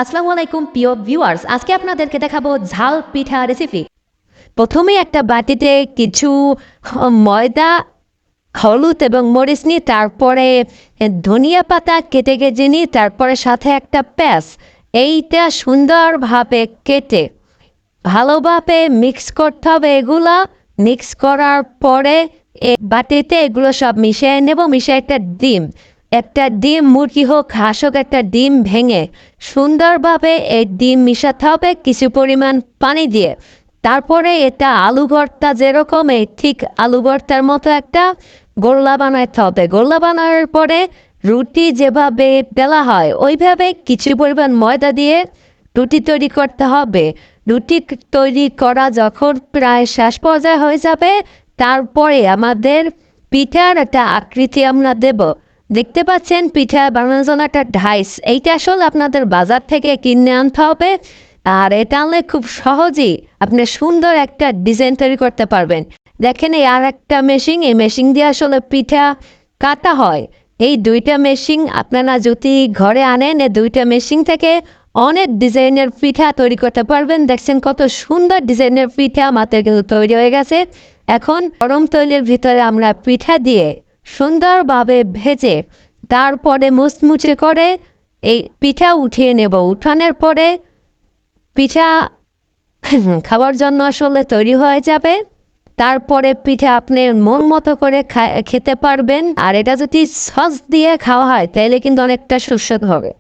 আসসালামু আলাইকুম প্রিয় ভিউয়ার্স, আজকে আপনাদেরকে দেখাবো ঝাল পিঠা রেসিপি। প্রথমে একটা বাটিতে কিছু ময়দা, হলুদ এবং মরিচ নিই, তারপরে ধনিয়া পাতা কেটে কেটে নিই, তারপরে সাথে একটা পেঁয়াজ। এইটা সুন্দরভাবে কেটে ভালোভাবে মিক্স করতে হবে। এগুলা মিক্স করার পরে বাটিতে এগুলো সব মিশিয়ে নেব। মিশিয়ে একটা ডিম মুরগি হোক হাঁস হোক, একটা ডিম ভেঙে সুন্দরভাবে এই ডিম মিশাতে হবে কিছু পরিমাণ পানি দিয়ে। তারপরে এটা আলু ভর্তা যেরকম, এই ঠিক আলু ভর্তার মতো একটা গোল্লা বানাতে হবে। গোল্লা বানানোর পরে রুটি যেভাবে বেলা হয় ওইভাবে কিছু পরিমাণ ময়দা দিয়ে রুটি তৈরি করতে হবে। রুটি তৈরি করা যখন প্রায় শেষ পর্যায়ে হয়ে যাবে, তারপরে আমাদের পিঠার একটা আকৃতি আমরা দেব। দেখতে পাচ্ছেন পিঠা বানানোর জন্য একটা ডাইস, এইটা আসলে আপনাদের বাজার থেকে কিনে আনতে হবে। আর এটা আনলে খুব সহজেই আপনি সুন্দর একটা ডিজাইন তৈরি করতে পারবেন। দেখেন এই আর একটা মেশিন, এই মেশিন দিয়ে আসলে পিঠা কাটা হয়। এই দুইটা মেশিন আপনারা যদি ঘরে আনেন, এই দুইটা মেশিন থেকে অনেক ডিজাইনের পিঠা তৈরি করতে পারবেন। দেখছেন কত সুন্দর ডিজাইনের পিঠা আমাদের কিন্তু তৈরি হয়ে গেছে। এখন গরম তৈলের ভিতরে আমরা পিঠা দিয়ে সুন্দরভাবে ভেজে তারপরে মুচমুচে করে এই পিঠা উঠিয়ে নেব। উঠানোর পরে পিঠা খাওয়ার জন্য আসলে তৈরি হয়ে যাবে। তারপরে পিঠা আপনি মন মতো করে খেতে পারবেন। আর এটা যদি সস দিয়ে খাওয়া হয় তাহলে কিন্তু অনেকটা সুস্বাদু হবে।